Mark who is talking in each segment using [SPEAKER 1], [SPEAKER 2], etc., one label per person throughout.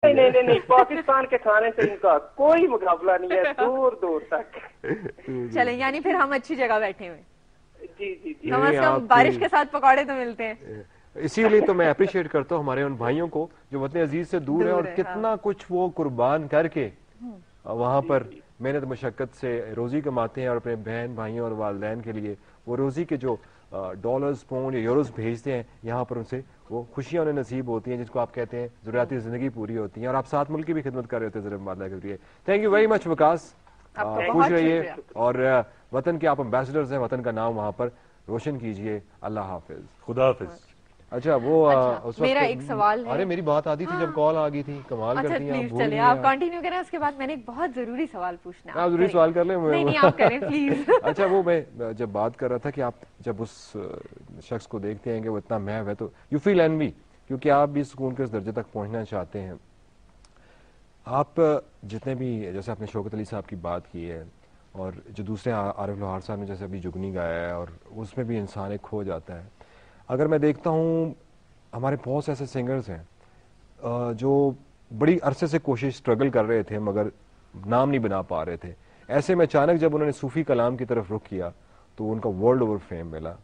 [SPEAKER 1] नहीं
[SPEAKER 2] है।
[SPEAKER 1] नहीं नहीं, पाकिस्तान के खाने से इनका कोई मुकाबला नहीं है, दूर दूर तक।
[SPEAKER 3] चले, यानी फिर हम अच्छी जगह बैठे हुए,
[SPEAKER 1] जी जी जी।
[SPEAKER 3] कम से कम बारिश के साथ पकौड़े तो मिलते हैं।
[SPEAKER 2] इसीलिए तो मैं अप्रिशिएट करता हूँ हमारे उन भाइयों को जो वतन अजीज से दूर है और कितना कुछ वो कुर्बान करके वहाँ पर मेहनत मशक्कत से रोजी कमाते हैं और अपने बहन भाइयों और वालिदैन के लिए वो रोजी के जो डॉलर्स पाउंड या यूरोस भेजते हैं यहाँ पर, उनसे वो खुशियाँ उन्हें नसीब होती हैं जिसको आप कहते हैं ज़रूरियाती ज़िंदगी पूरी होती है। और आप 7 मुल्क की भी खिदमत कर रहे होते हैं ज़रा मामला के जरिए। Thank you very much Waqas, खुश रहिए और वतन के आप एम्बेसडर्स हैं, वतन का नाम वहाँ पर रोशन कीजिए। अल्लाह हाफिज,
[SPEAKER 4] खुदा हाफिज।
[SPEAKER 2] अच्छा वो उस
[SPEAKER 3] मेरा
[SPEAKER 2] वक्त
[SPEAKER 3] एक सवाल है।
[SPEAKER 2] अरे मेरी बात आती थी जब कॉल आ गई थी, कमाल
[SPEAKER 3] अच्छा
[SPEAKER 2] करती हैं आप,
[SPEAKER 3] प्लीज
[SPEAKER 2] भूल
[SPEAKER 3] चलिए,
[SPEAKER 2] गई
[SPEAKER 3] आप कंटिन्यू करें, उसके बाद मैंने एक बहुत जरूरी सवाल पूछना है।
[SPEAKER 2] आप जरूरी सवाल कर लें।
[SPEAKER 3] नहीं नहीं, आप करें प्लीज।
[SPEAKER 2] अच्छा वो मैं जब बात कर रहा था कि आप जब उस शख्स को देखते हैं कि वो इतना महव है तो यू फील एनवी, क्योंकि आप भी सुकून के उस दर्जे तक पहुंचना चाहते हैं। आप जितने भी, जैसे आपने शौकत अली साहब की बात की है और जो दूसरे आरिफ लोहार साहब ने जैसे अभी जुगनी गाया है, और उसमें भी इंसान एक खो जाता है। अगर मैं देखता हूँ हमारे बहुत से ऐसे सिंगर्स हैं जो बड़ी अरसे से कोशिश स्ट्रगल कर रहे थे मगर नाम नहीं बना पा रहे थे। ऐसे में अचानक जब उन्होंने सूफी कलाम की तरफ रुख किया तो उनका वर्ल्ड ओवर फेम मिला।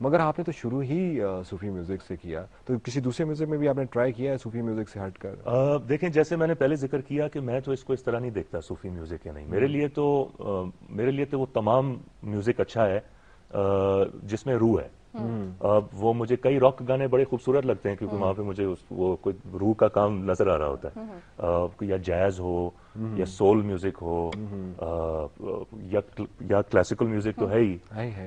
[SPEAKER 2] मगर आपने तो शुरू ही सूफी म्यूजिक से किया, तो किसी दूसरे म्यूजिक में भी आपने ट्राई किया है सूफी म्यूजिक से हटकर?
[SPEAKER 4] देखें, जैसे मैंने पहले जिक्र किया कि मैं तो इसको इस तरह नहीं देखता सूफी म्यूजिक या नहीं। मेरे लिए तो वो तमाम म्यूजिक अच्छा है जिसमें रूह है। वो मुझे कई रॉक गाने बड़े खूबसूरत लगते हैं क्योंकि वहां पे मुझे वो कोई रूह का काम नजर आ रहा होता है। या जैज हो या सोल म्यूजिक हो या क्लासिकल म्यूजिक तो है ही।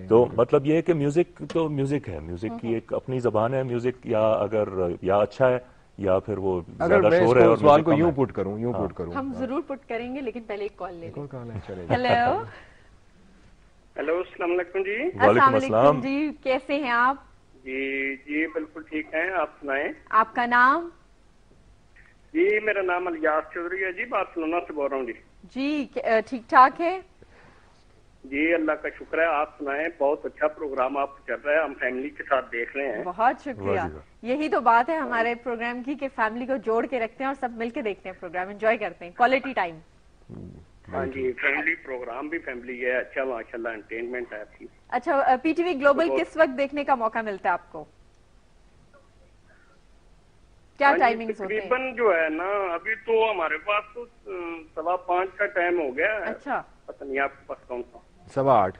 [SPEAKER 4] तो मतलब ये है कि म्यूजिक तो म्यूजिक है, म्यूजिक की एक अपनी जबान है। म्यूजिक या अच्छा है या फिर वो
[SPEAKER 2] अगर मैं
[SPEAKER 4] शोर है। और
[SPEAKER 2] सवाल को यूं पुट करूं
[SPEAKER 3] हम जरूर पुट करेंगे, लेकिन पहले एक कॉल ले लें।
[SPEAKER 1] हेलो हेलो, अस्सलाम वालेकुम जी।
[SPEAKER 4] वालेकुम अस्सलाम
[SPEAKER 3] जी, कैसे हैं आप?
[SPEAKER 1] जी जी बिल्कुल ठीक हैं, आप सुनाएं।
[SPEAKER 3] आपका नाम?
[SPEAKER 1] जी मेरा नाम अलियास चौधरी है जी, बार्सिलोना से बोल रहा हूँ जी।
[SPEAKER 3] जी ठीक ठाक है
[SPEAKER 1] जी, अल्लाह का शुक्र है। आप सुनाएं, बहुत अच्छा प्रोग्राम आप चल रहा है, हम फैमिली के साथ देख रहे हैं।
[SPEAKER 3] बहुत शुक्रिया। यही तो बात है हमारे प्रोग्राम की कि फैमिली को जोड़ के रखते हैं और सब मिलके देखते हैं प्रोग्राम, एंजॉय करते हैं, क्वालिटी टाइम।
[SPEAKER 1] हाँ जी, फैमिली प्रोग्राम भी फैमिली है, अच्छा माशाल्लाह एंटरटेनमेंट है आपकी।
[SPEAKER 3] अच्छा, पीटीवी ग्लोबल किस वक्त देखने का मौका मिलता है आपको? क्या टाइमिंग्स होते हैं?
[SPEAKER 1] तकरीबन जो है ना, अभी तो हमारे पास तो 5:15 का टाइम हो गया है।
[SPEAKER 3] अच्छा,
[SPEAKER 1] पता नहीं आपके पास कौन सा?
[SPEAKER 2] 8:15।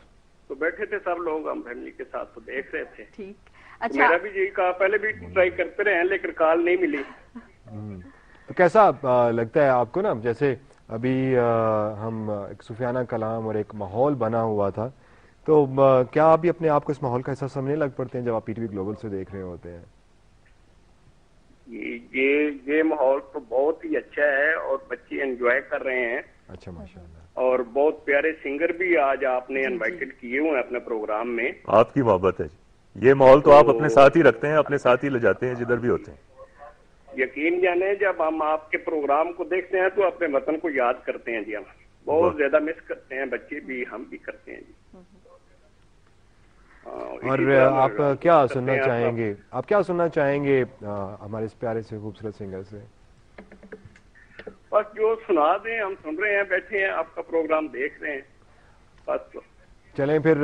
[SPEAKER 1] तो बैठे थे सब लोग, हम फैमिली के साथ तो देख रहे थे।
[SPEAKER 3] ठीक।
[SPEAKER 1] तो
[SPEAKER 3] अच्छा,
[SPEAKER 1] मेरा भी यही कहा, पहले भी ट्राई करते रहे लेकिन कॉल नहीं मिली।
[SPEAKER 2] तो कैसा लगता है आपको ना, जैसे अभी हम एक सूफियाना कलाम और एक माहौल बना हुआ था, तो क्या आप भी अपने आप को इस माहौल का हिस्सा समझने लग पड़ते हैं जब आप पीटीवी ग्लोबल से देख रहे होते हैं?
[SPEAKER 1] ये माहौल तो बहुत ही अच्छा है और बच्चे एंजॉय कर रहे हैं।
[SPEAKER 2] अच्छा माशाल्लाह।
[SPEAKER 1] और बहुत प्यारे सिंगर भी आज आपने इनवाइटेड किए हुए हैं अपने प्रोग्राम में।
[SPEAKER 4] आपकी मोहब्बत है, ये माहौल तो आप अपने साथ ही रखते हैं, अपने साथ ही ले जाते हैं जिधर भी होते हैं।
[SPEAKER 1] यकीन जाने, जब हम आपके प्रोग्राम को देखते हैं तो अपने वतन को याद करते हैं जी। हम बहुत ज्यादा मिस करते हैं, बच्चे भी, हम भी करते हैं जी।
[SPEAKER 2] और आप क्या सुनना चाहेंगे, आप क्या सुनना चाहेंगे हमारे इस प्यारे से खूबसूरत सिंगर से?
[SPEAKER 1] बस जो सुना दें, हम सुन रहे हैं, बैठे हैं, आपका प्रोग्राम देख रहे हैं बस।
[SPEAKER 2] चलें फिर,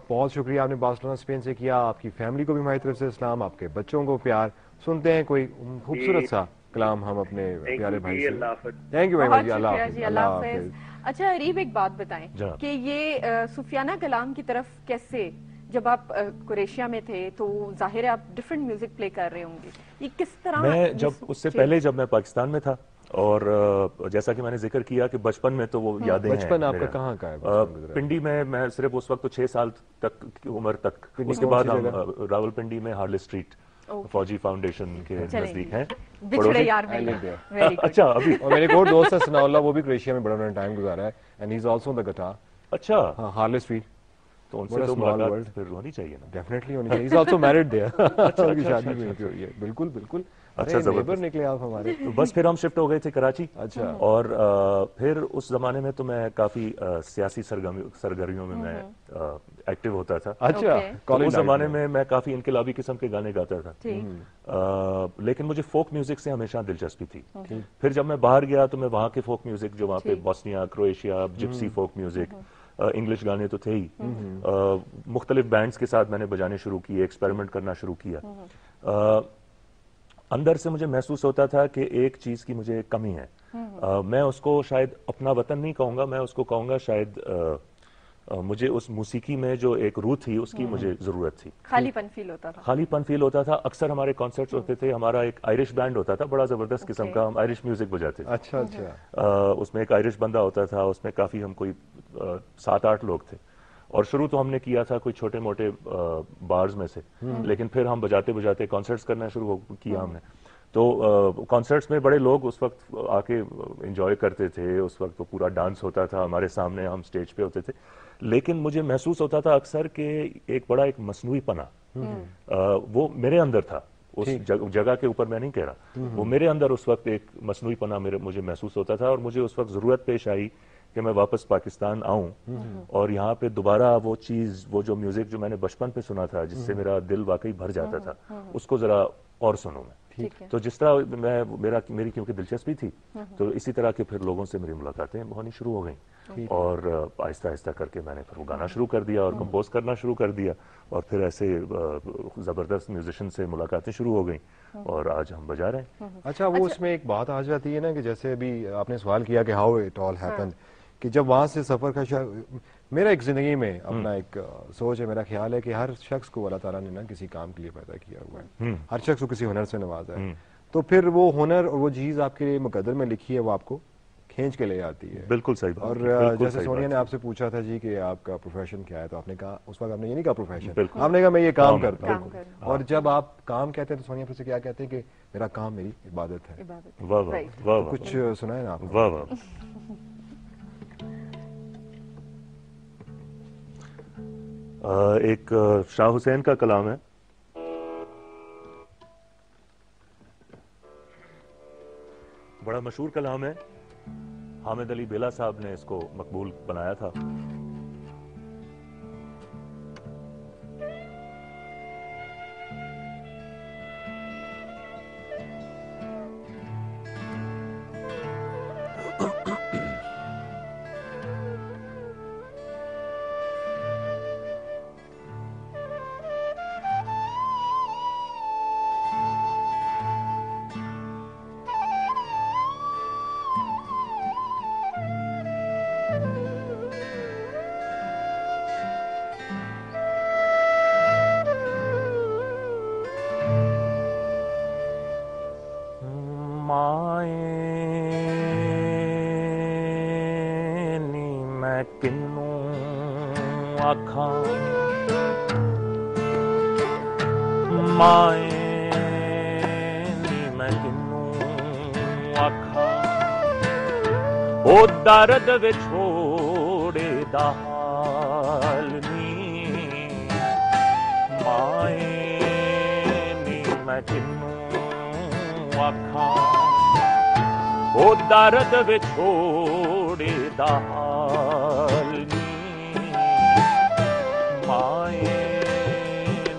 [SPEAKER 2] बहुत शुक्रिया आपने बार्सिलोना स्पेन से किया। आपकी फैमिली को भी हमारी तरफ से सलाम, आपके बच्चों को प्यार। सुनते हैं कोई खूबसूरत सा कलाम हम अपने प्यारे भाई से। थैंक यू वेरी मच, अल्लाह हाफिज।
[SPEAKER 3] अच्छा अरीब, एक बात बताएं कि ये सूफियाना कलाम की तरफ कैसे, जब आप कुरेशिया में थे तो जाहिर है आप डिफरेंट म्यूजिक प्ले कर रहे होंगे, ये किस तरह?
[SPEAKER 4] मैं जब उससे पहले जब मैं पाकिस्तान में था और जैसा कि मैंने जिक्र किया कि बचपन में तो वो यादें हैं।
[SPEAKER 2] बचपन आपका कहाँ का है?
[SPEAKER 4] पिंडी में। मैं सिर्फ उस वक्त तो 6 साल तक की उम्र तक, उसके बाद हम रावलपिंडी में हार्ले स्ट्रीट फौजी फाउंडेशन के नजदीक हैं।
[SPEAKER 3] बिछड़े यार में।
[SPEAKER 4] अच्छा, अभी
[SPEAKER 2] और मेरे एक और दोस्त है सनाउल्लाह, वो भी क्रोएशिया में बड़ा टाइम गुजारा है and he is also the guitar.
[SPEAKER 4] अच्छा,
[SPEAKER 2] हाँ, हार्ले स्ट्रीट।
[SPEAKER 4] तो उनसे तो मुलाकात फिर होनी चाहिए ना?
[SPEAKER 2] डेफिनेटली होनी चाहिए। He is also married there. उनकी शादी भी हुई है। बिल्कुल बिल्कुल।
[SPEAKER 4] अच्छा जबरदस्त
[SPEAKER 2] निकले आप हमारे।
[SPEAKER 4] तो बस फिर हम शिफ्ट हो गए थे कराची।
[SPEAKER 2] अच्छा।
[SPEAKER 4] और फिर उस जमाने में तो मैं काफी सियासी सरगर्मियों में मैं एक्टिव होता था।
[SPEAKER 2] अच्छा।
[SPEAKER 4] तो उस जमाने में मैं काफी इनकलाबी किस्म के गाने गाता था। लेकिन मुझे फोक म्यूजिक से हमेशा दिलचस्पी थी। फिर जब मैं बाहर गया तो मैं वहाँ के फोक म्यूजिक, जो वहाँ पे Bosnia, Croatia, gypsy folk music, English गाने तो थे ही, मुख्तलिफ बैंड्स के साथ मैंने बजाने शुरू किए, एक्सपेरिमेंट करना शुरू किया। अंदर से मुझे महसूस होता था कि एक चीज की मुझे कमी है। मैं उसको शायद अपना वतन नहीं कहूंगा, मैं उसको कहूंगा शायद मुझे उस मौसीकी में जो एक रूह थी उसकी मुझे जरूरत थी।
[SPEAKER 3] खालीपन फील होता था।
[SPEAKER 4] खालीपन फील होता था। अक्सर हमारे कॉन्सर्ट्स होते थे, हमारा एक आयरिश बैंड होता था, बड़ा जबरदस्त किस्म का, हम आयरिश म्यूजिक बजाते थे।
[SPEAKER 2] अच्छा अच्छा।
[SPEAKER 4] उसमें एक आयरिश बंदा होता था, उसमें काफी हम कोई 7-8 लोग थे। और शुरू तो हमने किया था कोई छोटे मोटे बार्स में से, लेकिन फिर हम बजाते बजाते कॉन्सर्ट्स करना शुरू किया हमने। तो कॉन्सर्ट्स में बड़े लोग उस वक्त आके एंजॉय करते थे, उस वक्त तो पूरा डांस होता था हमारे सामने, हम स्टेज पे होते थे। लेकिन मुझे महसूस होता था अक्सर कि एक बड़ा एक मसनूई पना वो मेरे अंदर था। उस जगह के ऊपर मैं नहीं कह रहा, वो मेरे अंदर उस वक्त एक मसनूई पना मुझे महसूस होता था। और मुझे उस वक्त जरूरत पेश आई कि मैं वापस पाकिस्तान आऊं और यहाँ पे दोबारा वो चीज, वो जो म्यूजिक जो मैंने बचपन पे सुना था, जिससे मेरा दिल वाकई भर जाता था, उसको जरा और सुनूं मैं। तो जिस तरह मेरी क्योंकि दिलचस्पी थी, तो इसी तरह के फिर लोगों से मेरी मुलाकातें होनी शुरू हो गई। और आहिस्ता आहिस्ता करके मैंने फिर वो गाना शुरू कर दिया और कंपोज करना शुरू कर दिया। और फिर ऐसे जबरदस्त म्यूजिशियन से मुलाकातें शुरू हो गई और आज हम बजा रहे हैं।
[SPEAKER 2] अच्छा, वो उसमें एक बात आ जाती है ना कि जैसे अभी आपने सवाल किया कि हाउ इट ऑल हैपेंड, कि जब वहां से सफर का मेरा एक जिंदगी में अपना एक सोच है, मेरा ख्याल है कि हर शख्स को अल्लाह ताला ने ना किसी काम के लिए पैदा किया हुआ है, हर शख्स को किसी हुनर से नवाजा है। तो फिर वो हुनर और वो चीज आपके लिए मुकद्दर में लिखी है, वो आपको खींच के ले आती है।
[SPEAKER 4] बिल्कुल सही बात।
[SPEAKER 2] और जैसे सोनिया ने आपसे पूछा था जी कि आपका प्रोफेशन क्या है, तो आपने कहा, उस वक्त आपने ये नहीं कहा प्रोफेशन, आपने कहा मैं ये काम करता हूँ। और जब आप काम कहते हैं तो सोनिया फिर से क्या कहते हैं कि मेरा काम मेरी इबादत है।
[SPEAKER 4] वाह वाह वाह।
[SPEAKER 2] कुछ सुनाए ना आप।
[SPEAKER 4] वाह वाह। एक शाह हुसैन का कलाम है। बड़ा मशहूर कलाम है, हामिद अली बेला साहब ने इसको मकबूल बनाया था। दर्द विछोड़े दा हाल नी माए नी मैं किनू आखां, ओ दर्द विछोड़े दा हाल नी माए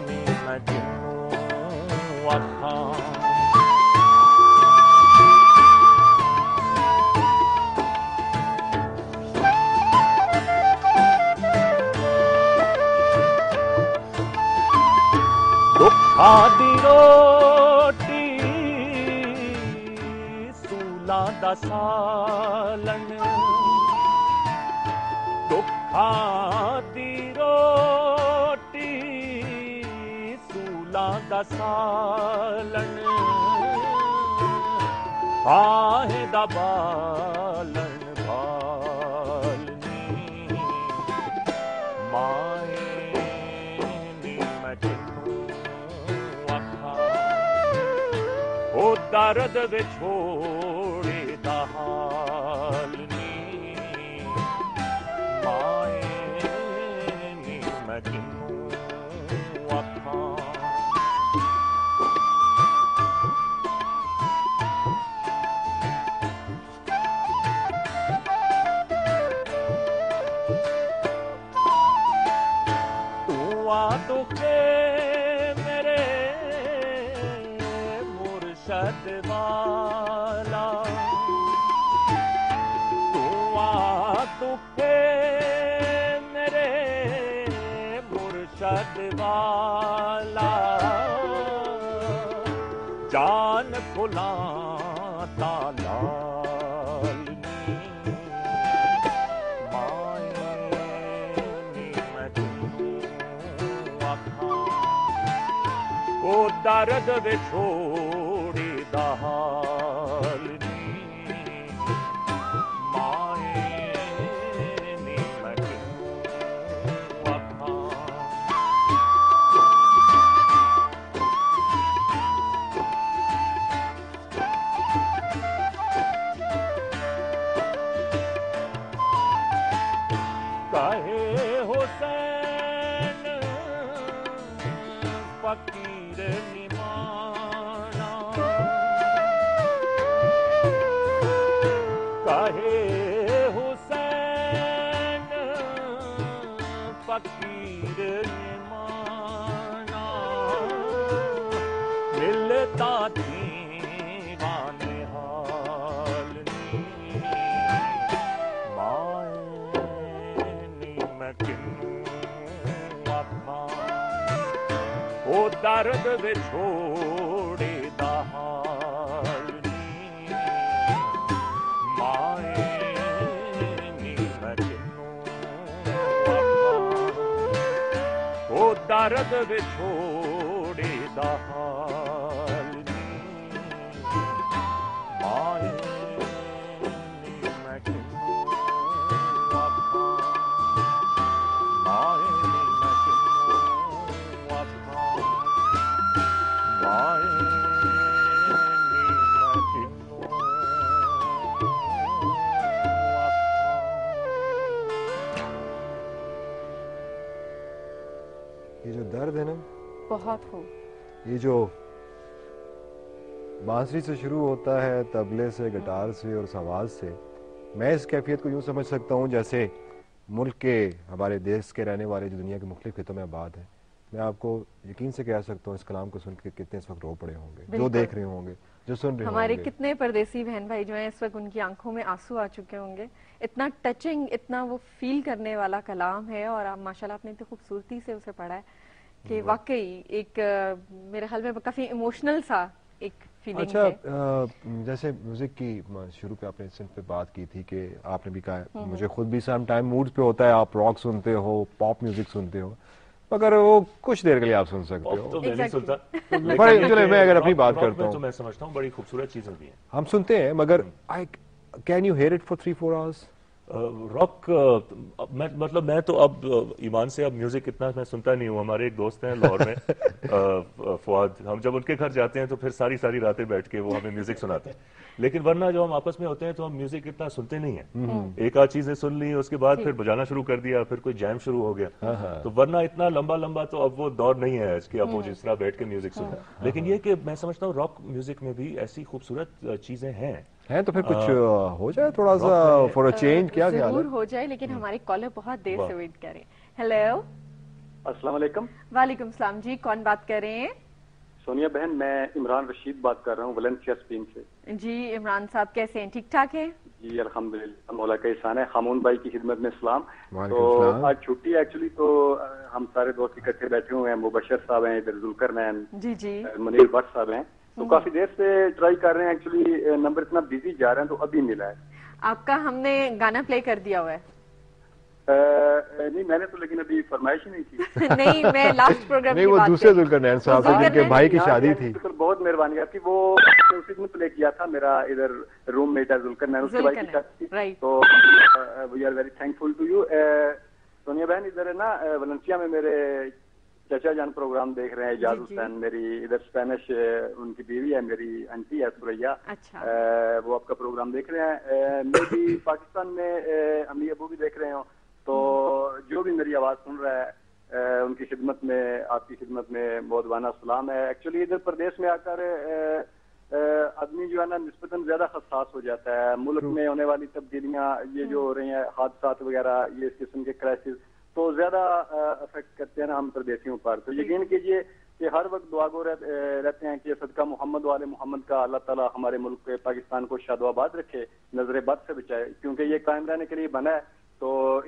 [SPEAKER 4] नी मैं किनू आखां। आदि रोटी सूलां दा सालन, दुखां दी रोटी सूलां दा सालन, आहे दा बालन बालनी माए नी मैं ओ दर्द विछोड़े दा हाल नी माए नी मैं किनू आखां। फुलाता लाल नी माए नी मैं किन्नू आखां ओ दर्द वे छोड़ी दा हाल नी माए नी मैं किन्नू आखां काहे हुसैन फकीर निमाना काहे हुसैन फकीर निमाना मिलता दीवान हाल नी मैं किन्नू आखां ओ दर्द वे छोड़े दा हाल नी माए नी मैं किन्नू आखां ओ दर्द वे छोड़े दा हाल नी माए नी मैं किन्नू आखां
[SPEAKER 2] ये जो दर्द है ना,
[SPEAKER 3] बहुत हो,
[SPEAKER 2] ये जो बांसुरी से शुरू होता है, तबले से, गिटार से और आवाज से, मैं इस कैफियत को यूं समझ सकता हूं जैसे मुल्क के, हमारे देश के रहने वाले जो दुनिया के मुख्तलिफ खितों में आबाद है, मैं आपको यकीन से कह सकता हूँ इस कलाम को सुन के कितने इस वक्त रो पड़े होंगे, जो देख रहे होंगे, जो सुन रहे
[SPEAKER 3] हमारे
[SPEAKER 2] होंगे।
[SPEAKER 3] कितने परदेसी बहन भाई जो हैं इस वक्त, उनकी आंखों में आंसू आ चुके होंगे। इतना टचिंग, इतना वो फील करने वाला कलाम है, और आप माशाल्लाह आपने इतनी खूबसूरती से उसे पढ़ा है कि वाकई एक मेरे ख्याल में काफी इमोशनल सा एक फीलिंग
[SPEAKER 2] अच्छा,
[SPEAKER 3] है।
[SPEAKER 2] जैसे म्यूजिक की शुरू पे आपने सिंथ पे बात की थी कि आपने भी कहा मुझे खुद भी सम टाइम मूड पे होता है, आप रॉक सुनते हो, पॉप म्यूजिक सुनते हो, मगर वो कुछ देर के लिए आप सुन सकते हो।
[SPEAKER 4] तो मैं नहीं सुनता,
[SPEAKER 2] चलो मैं अगर अपनी बात करता हूँ
[SPEAKER 4] तो मैं समझता हूँ बड़ी खूबसूरत चीजें भी हैं,
[SPEAKER 2] हम सुनते हैं, मगर I can you here it for 3-4 hours?
[SPEAKER 4] Rock मतलब मैं तो अब ईमान से अब म्यूजिक इतना मैं सुनता नहीं हूँ। हमारे एक दोस्त हैं लाहौर में फुआद, हम जब उनके घर जाते हैं तो फिर सारी सारी रातें बैठ के वो हमें म्यूजिक सुनाते हैं, लेकिन वरना जो हम आपस में होते हैं तो हम म्यूजिक इतना सुनते नहीं है। एक आध चीजें सुन ली, उसके बाद फिर बजाना शुरू कर दिया, फिर कोई जैम शुरू हो गया, तो वरना इतना लंबा लंबा तो अब वो दौर नहीं है आज कि अब वो जिस तरह बैठ के म्यूजिक सुने। लेकिन ये कि मैं समझता हूँ रॉक म्यूजिक में भी ऐसी खूबसूरत चीजें हैं,
[SPEAKER 2] तो फिर कुछ हो जाए थोड़ा सा फॉर अ चेंज, क्या ख्याल है?
[SPEAKER 3] जरूर हो जाए, लेकिन हमारे कॉलर बहुत देर से वेट कर रहे हैं। हेलो,
[SPEAKER 1] अस्सलाम वालेकुम।
[SPEAKER 3] वालेकुम सलाम जी, कौन बात कर रहे हैं?
[SPEAKER 1] सोनिया बहन, मैं इमरान रशीद बात कर रहा हूँ वलेंसिया स्पेन से।
[SPEAKER 3] जी इमरान साहब, कैसे हैं? ठीक ठाक है
[SPEAKER 1] जी अल्हम्दुलिल्लाह, मौला का एहसान है। खामून भाई की खिदमत में सलाम। तो आज छुट्टी एक्चुअली, तो हम सारे दोस्त इकट्ठे बैठे हुए हैं। मुबशर साहब हैं इधर, जुल्कर मैन
[SPEAKER 3] जी जी,
[SPEAKER 1] मुनीर भट्ट साहब हैं, तो काफी देर से ट्राई कर रहे हैं। एक्चुअली नंबर इतना बिजी जा रहे हैं, तो अभी मिला है
[SPEAKER 3] आपका। हमने गाना प्ले कर दिया हुआ है।
[SPEAKER 1] नहीं मैंने तो, लेकिन अभी फरमाइश ही नहीं की।
[SPEAKER 3] नहीं, मैं लास्ट प्रोग्राम
[SPEAKER 2] नहीं, वो दूसरे जुल्करनैन साहब थे जिनके भाई की शादी थी।
[SPEAKER 1] बहुत मेहरबानी आपकी। वो उसी दिन प्ले किया था, मेरा इधर रूममेट है जुल्करनैन, उसके भाई की शादी थी, तो we are very thankful to you. Sonia बहन, इधर है ना वलेंसिया में मेरे चाचा जान प्रोग्राम देख रहे हैं, एजाज हुसैन, मेरी इधर स्पेनिश उनकी बीवी है, मेरी आंटी है सुरैया।
[SPEAKER 3] अच्छा।
[SPEAKER 1] वो आपका प्रोग्राम देख रहे हैं। मैं भी पाकिस्तान में अम्मी अबू भी देख रहे हो, तो जो भी मेरी आवाज सुन रहा है उनकी खिदमत में, आपकी खिदमत में बहुत वाना सलाम है। एक्चुअली इधर प्रदेश में आकर आदमी जो है ना निस्बतन ज्यादा हसास हो जाता है। मुल्क में होने वाली तब्दीलियां, ये जो हो रही हैं, हादसा वगैरह, ये इस किस्म के क्राइसिस तो ज्यादा अफेक्ट करते हैं ना हम प्रदेशियों पर। तो यकीन कीजिए कि हर वक्त दुआगो रहते हैं कि सदका मोहम्मद वाले मोहम्मद का अल्लाह ताला हमारे मुल्क पाकिस्तान को शादोआबाद रखे, नजर बद से बचाए, क्योंकि ये कायम रहने के लिए बना है। तो